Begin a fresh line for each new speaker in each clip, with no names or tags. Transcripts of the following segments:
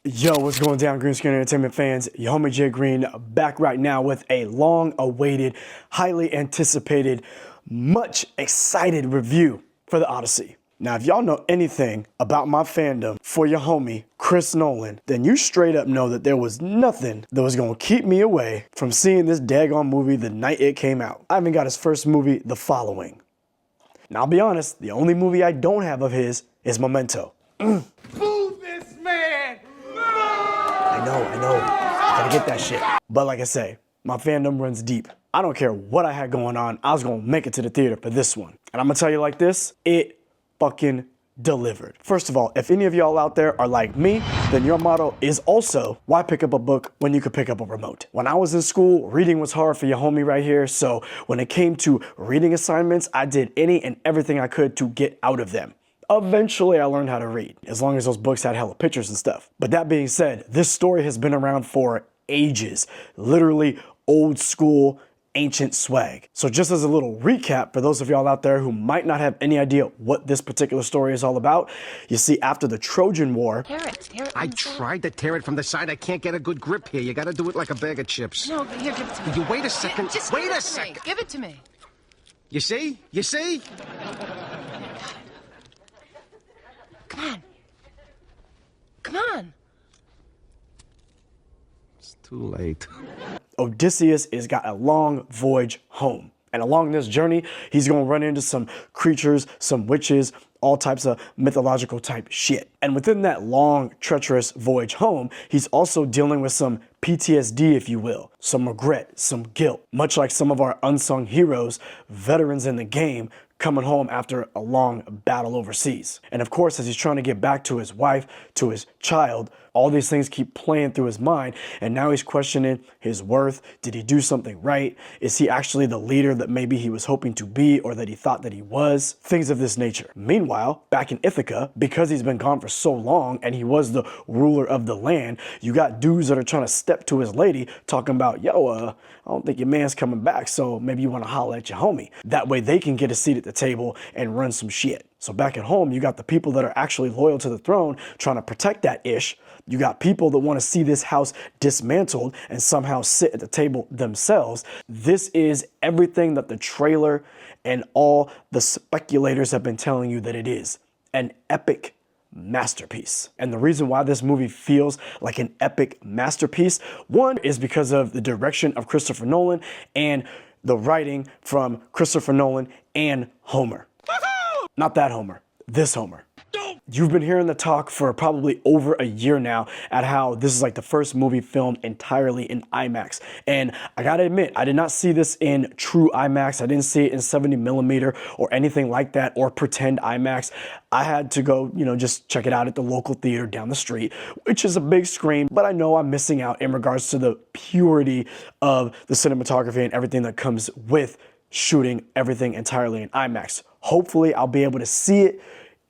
Yo, what's going down, Green Screen Entertainment fans? Your homie Jay Green back right now with a long-awaited, highly anticipated, much excited review for the Odyssey. Now, if y'all know anything about my fandom for your homie, Chris Nolan, then you straight up know that there was nothing that was gonna keep me away from seeing this daggone movie the night it came out. I even got his first movie, The Following. Now, I'll be honest, the only movie I don't have of his is Memento.
Boo this man!
I know. Gotta get that shit. But like I say, my fandom runs deep. I don't care what I had going on, I was gonna make it to the theater for this one. And I'm gonna tell you like this, it fucking delivered. First of all, if any of y'all out there are like me, then your motto is also, why pick up a book when you could pick up a remote? When I was in school, reading was hard for your homie right here, so when it came to reading assignments, I did any and everything I could to get out of them. Eventually, I learned how to read, as long as those books had hella pictures and stuff. But that being said, this story has been around for ages. Literally old school, ancient swag. So just as a little recap for those of y'all out there who might not have any idea what this particular story is all about, you see, after the Trojan War...
Tear it.
I tried to tear it from the side. I can't get a good grip here. You gotta do it like a bag of chips.
No, here, give it to me.
Will you wait a second?
Just
wait
give
a
it to
second.
me. Give it to me.
You see? You see?
Come on. Come on.
It's too late.
Odysseus has got a long voyage home. And along this journey, he's gonna run into some creatures, some witches, all types of mythological type shit. And within that long, treacherous voyage home, he's also dealing with some PTSD, if you will, some regret, some guilt, much like some of our unsung heroes, veterans in the game, coming home after a long battle overseas. And of course, as he's trying to get back to his wife, to his child, all these things keep playing through his mind, and now he's questioning his worth. Did he do something right? Is he actually the leader that maybe he was hoping to be, or that he thought that he was? Things of this nature. Meanwhile, back in Ithaca, because he's been gone for so long and he was the ruler of the land, you got dudes that are trying to step to his lady talking about, yo, I don't think your man's coming back, so maybe you want to holler at your homie. That way they can get a seat at the table and run some shit. So back at home, you got the people that are actually loyal to the throne trying to protect that ish. You got people that want to see this house dismantled and somehow sit at the table themselves. This is everything that the trailer and all the speculators have been telling you that it is. An epic masterpiece. And the reason why this movie feels like an epic masterpiece, one, is because of the direction of Christopher Nolan and the writing from Christopher Nolan and Homer. Not that Homer, this Homer. You've been hearing the talk for probably over a year now at how this is like the first movie filmed entirely in IMAX. And I gotta admit, I did not see this in true IMAX. I didn't see it in 70mm or anything like that, or pretend IMAX. I had to go, just check it out at the local theater down the street, which is a big screen, but I know I'm missing out in regards to the purity of the cinematography and everything that comes with shooting everything entirely in IMAX. Hopefully I'll be able to see it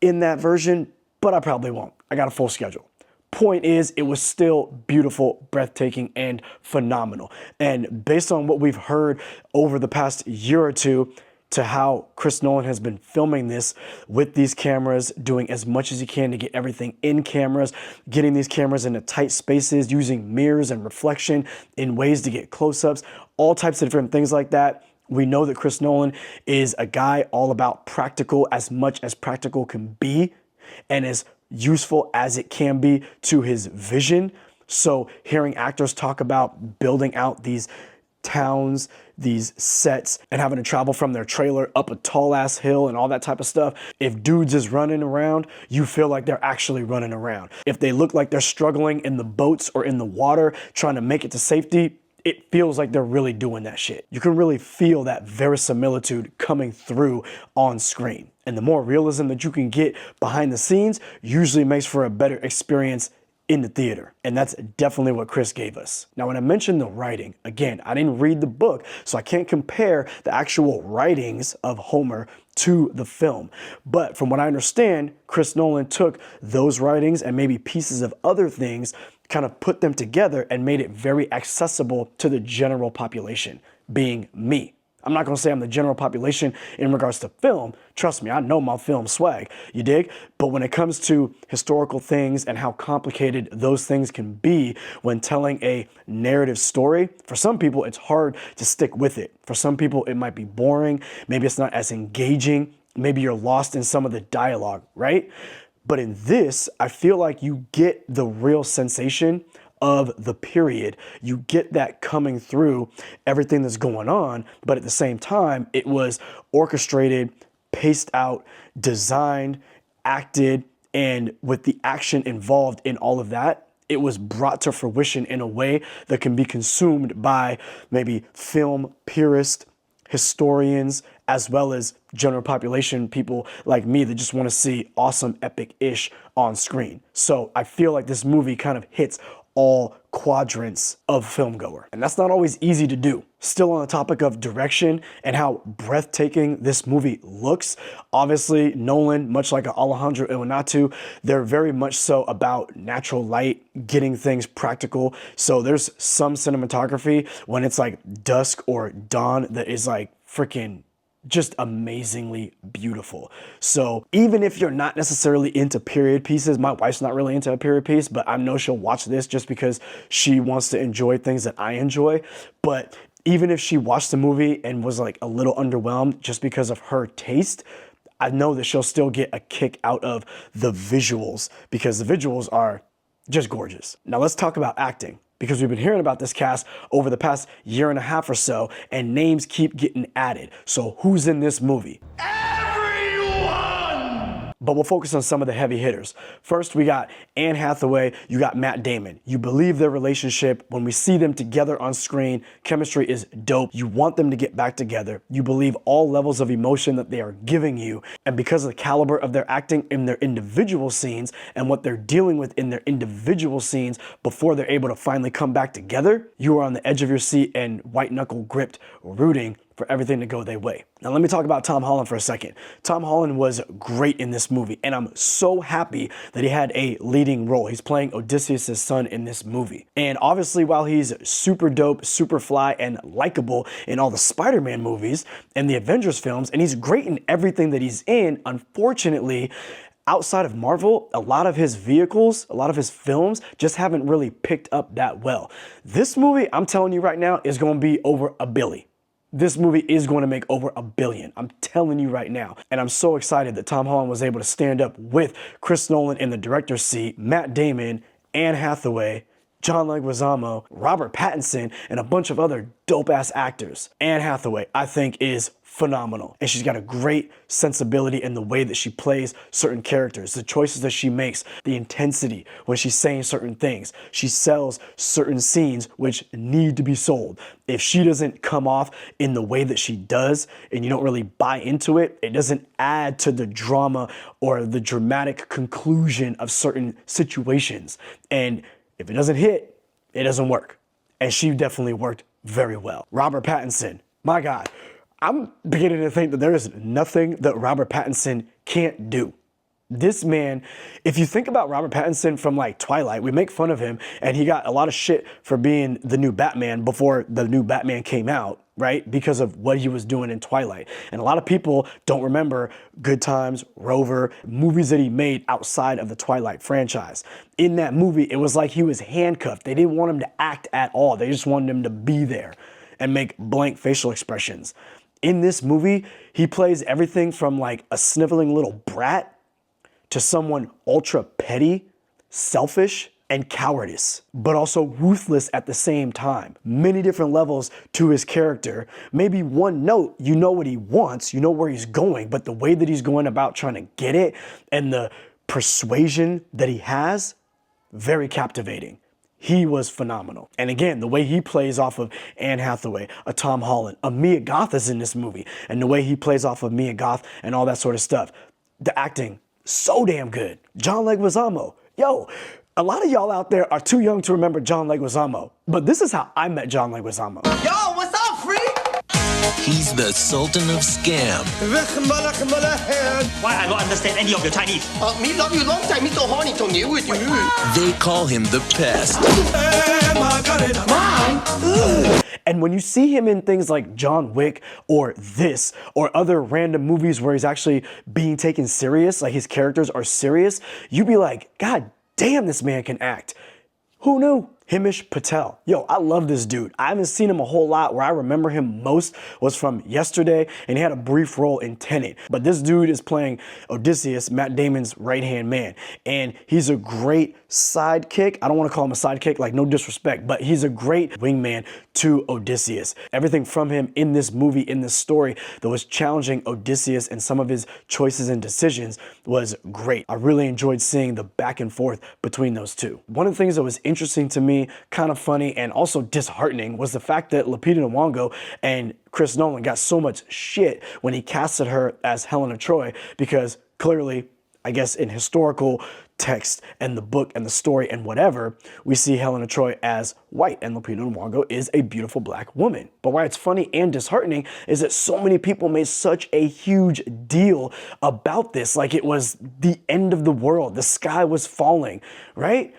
in that version, but I probably won't. I got a full schedule. Point is, it was still beautiful, breathtaking, and phenomenal. And based on what we've heard over the past year or two, to how Chris Nolan has been filming this with these cameras, doing as much as he can to get everything in cameras, getting these cameras into tight spaces, using mirrors and reflection in ways to get close-ups, all types of different things like that. We know that Chris Nolan is a guy all about practical, as much as practical can be, and as useful as it can be to his vision. So hearing actors talk about building out these towns, these sets, and having to travel from their trailer up a tall ass hill and all that type of stuff. If dudes is running around, you feel like they're actually running around. If they look like they're struggling in the boats or in the water, trying to make it to safety, it feels like they're really doing that shit. You can really feel that verisimilitude coming through on screen. And the more realism that you can get behind the scenes usually makes for a better experience in the theater. And that's definitely what Chris gave us. Now, when I mentioned the writing, again, I didn't read the book, so I can't compare the actual writings of Homer to the film. But from what I understand, Chris Nolan took those writings and maybe pieces of other things, kind of put them together and made it very accessible to the general population, being me. I'm not gonna say I'm the general population in regards to film. Trust me, I know my film swag, you dig? But when it comes to historical things and how complicated those things can be when telling a narrative story, for some people it's hard to stick with it. For some people it might be boring, maybe it's not as engaging, maybe you're lost in some of the dialogue, right? But in this, I feel like you get the real sensation of the period. You get that coming through everything that's going on, but at the same time, it was orchestrated, paced out, designed, acted, and with the action involved in all of that, it was brought to fruition in a way that can be consumed by maybe film purists, historians, as well as general population people like me that just want to see awesome epic-ish on screen. So I feel like this movie kind of hits all quadrants of filmgoer. And that's not always easy to do. Still on the topic of direction and how breathtaking this movie looks, obviously Nolan, much like Alejandro Inarritu, they're very much so about natural light, getting things practical. So there's some cinematography when it's like dusk or dawn that is like freaking just amazingly beautiful. So even if you're not necessarily into period pieces, my wife's not really into a period piece, but I know she'll watch this just because she wants to enjoy things that I enjoy. But even if she watched the movie and was like a little underwhelmed just because of her taste, I know that she'll still get a kick out of the visuals because the visuals are just gorgeous. Now let's talk about acting, because we've been hearing about this cast over the past year and a half or so, and names keep getting added. So who's in this movie? But we'll focus on some of the heavy hitters. First, we got Anne Hathaway, you got Matt Damon. You believe their relationship. When we see them together on screen, chemistry is dope. You want them to get back together. You believe all levels of emotion that they are giving you. And because of the caliber of their acting in their individual scenes and what they're dealing with in their individual scenes before they're able to finally come back together, you are on the edge of your seat and white knuckle gripped, rooting for everything to go their way. Now let me talk about Tom Holland for a second. Tom Holland was great in this movie, and I'm so happy that he had a leading role. He's playing Odysseus' son in this movie. And obviously while he's super dope, super fly, and likable in all the Spider-Man movies and the Avengers films, and he's great in everything that he's in, unfortunately, outside of Marvel, a lot of his vehicles, a lot of his films just haven't really picked up that well. This movie, I'm telling you right now, is gonna be over $1 billion. This movie is going to make over $1 billion. I'm telling you right now. And I'm so excited that Tom Holland was able to stand up with Chris Nolan in the director's seat, Matt Damon, Anne Hathaway, John Leguizamo, Robert Pattinson, and a bunch of other dope-ass actors. Anne Hathaway, I think, is phenomenal. And she's got a great sensibility in the way that she plays certain characters, the choices that she makes, the intensity when she's saying certain things. She sells certain scenes which need to be sold. If she doesn't come off in the way that she does and you don't really buy into it, it doesn't add to the drama or the dramatic conclusion of certain situations. And if it doesn't hit, it doesn't work. And she definitely worked very well. Robert Pattinson, my God. I'm beginning to think that there is nothing that Robert Pattinson can't do. This man, if you think about Robert Pattinson from like Twilight, we make fun of him and he got a lot of shit for being the new Batman before the new Batman came out, right? Because of what he was doing in Twilight. And a lot of people don't remember Good Times, Rover, movies that he made outside of the Twilight franchise. In that movie, it was like he was handcuffed. They didn't want him to act at all. They just wanted him to be there and make blank facial expressions. In this movie, he plays everything from like a sniveling little brat to someone ultra petty, selfish, and cowardice, but also ruthless at the same time. Many different levels to his character. Maybe one note, you know what he wants, you know where he's going, but the way that he's going about trying to get it and the persuasion that he has, very captivating. He was phenomenal. And again, the way he plays off of Anne Hathaway, a Tom Holland, a Mia Goth is in this movie, and the way he plays off of Mia Goth and all that sort of stuff. The acting, so damn good. John Leguizamo, yo, a lot of y'all out there are too young to remember John Leguizamo, but this is how I met John Leguizamo.
Yo, what's up, freak?
He's the Sultan of Scam.
Why I don't understand any of your Chinese?
They call him the Pest.
And when you see him in things like John Wick or this or other random movies where he's actually being taken serious, like his characters are serious, you be like, God damn, this man can act. Who knew? Himesh Patel. Yo, I love this dude. I haven't seen him a whole lot. Where I remember him most was from Yesterday, and he had a brief role in Tenet. But this dude is playing Odysseus, Matt Damon's right-hand man. And he's a great sidekick. I don't want to call him a sidekick, like no disrespect, but he's a great wingman to Odysseus. Everything from him in this movie, in this story, that was challenging Odysseus and some of his choices and decisions was great. I really enjoyed seeing the back and forth between those two. One of the things that was interesting to me, kind of funny and also disheartening, was the fact that Lupita Nyong'o and Chris Nolan got so much shit when he casted her as Helena Troy, because clearly, I guess in historical text and the book and the story and whatever, we see Helena Troy as white and Lupita Nyong'o is a beautiful black woman. But why it's funny and disheartening is that so many people made such a huge deal about this, like it was the end of the world, the sky was falling, right?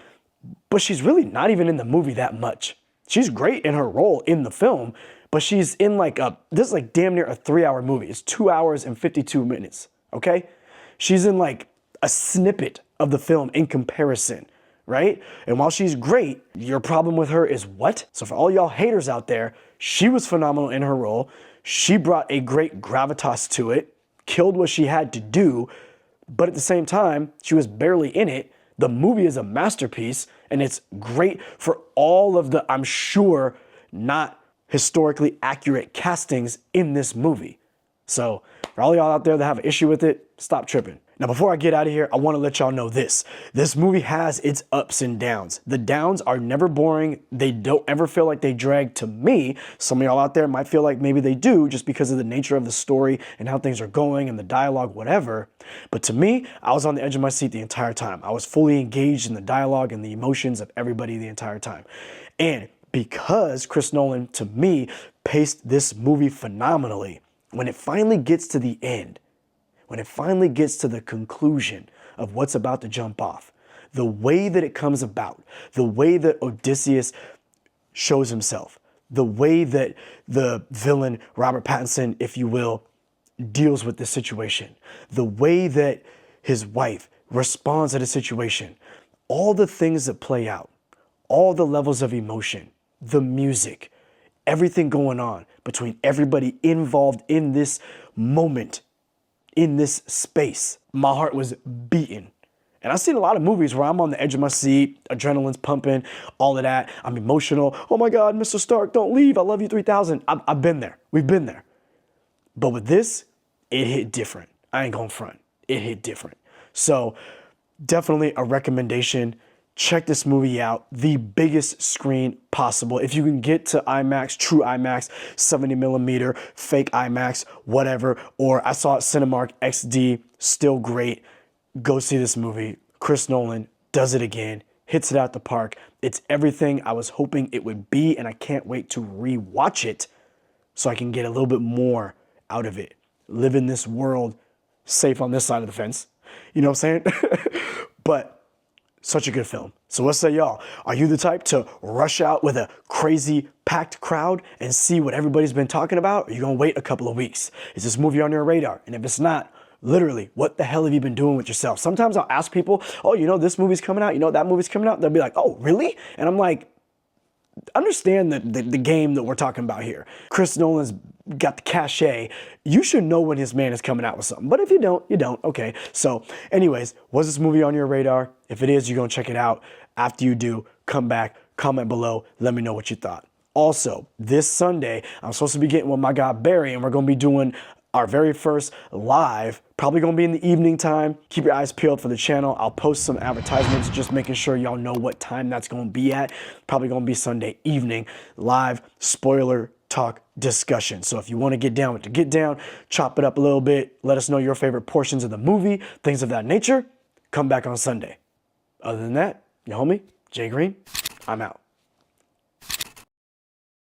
But she's really not even in the movie that much. She's great in her role in the film, but she's in this is like damn near a 3-hour movie. It's 2 hours and 52 minutes, okay? She's in like a snippet of the film in comparison, right? And while she's great, your problem with her is what? So for all y'all haters out there, she was phenomenal in her role. She brought a great gravitas to it, killed what she had to do, but at the same time, she was barely in it. The movie is a masterpiece, and it's great for all of the, I'm sure, not historically accurate castings in this movie. So for all y'all out there that have an issue with it, stop tripping. Now, before I get out of here, I want to let y'all know this. This movie has its ups and downs. The downs are never boring. They don't ever feel like they drag to me. Some of y'all out there might feel like maybe they do just because of the nature of the story and how things are going and the dialogue, whatever. But to me, I was on the edge of my seat the entire time. I was fully engaged in the dialogue and the emotions of everybody the entire time. And because Chris Nolan, to me, paced this movie phenomenally, when it finally gets to the end, when it finally gets to the conclusion of what's about to jump off, the way that it comes about, the way that Odysseus shows himself, the way that the villain, Robert Pattinson, if you will, deals with the situation, the way that his wife responds to the situation, all the things that play out, all the levels of emotion, the music, everything going on between everybody involved in this moment, in this space. My heart was beating. And I've seen a lot of movies where I'm on the edge of my seat, adrenaline's pumping, all of that. I'm emotional. Oh my God, Mr. Stark, don't leave. I love you 3000. I've been there. We've been there. But with this, it hit different. I ain't gonna front. It hit different. So definitely a recommendation. Check this movie out, the biggest screen possible. If you can get to IMAX, true IMAX, 70 millimeter, fake IMAX, whatever, or I saw it Cinemark XD, still great. Go see this movie. Chris Nolan does it again, hits it out the park. It's everything I was hoping it would be, and I can't wait to rewatch it so I can get a little bit more out of it. Live in this world, safe on this side of the fence. You know what I'm saying? But such a good film. So what say y'all? Are you the type to rush out with a crazy packed crowd and see what everybody's been talking about? Or are you gonna wait a couple of weeks? Is this movie on your radar? And if it's not, literally, what the hell have you been doing with yourself? Sometimes I'll ask people, oh, you know, this movie's coming out, you know, that movie's coming out. They'll be like, oh, really? And I'm like, understand the game that we're talking about here. Chris Nolan's got the cachet. You should know when his man is coming out with something. But if you don't, you don't. Okay. So anyways, was this movie on your radar? If it is, you're going to check it out. After you do, come back, comment below, let me know what you thought. Also, this Sunday, I'm supposed to be getting with my guy Barry, and we're going to be doing our very first live, probably gonna be in the evening time. Keep your eyes peeled for the channel. I'll post some advertisements, just making sure y'all know what time that's gonna be at. Probably gonna be Sunday evening, live spoiler talk discussion. So if you wanna get down with the get down, chop it up a little bit, let us know your favorite portions of the movie, things of that nature, come back on Sunday. Other than that, your homie, Jay Green, I'm out.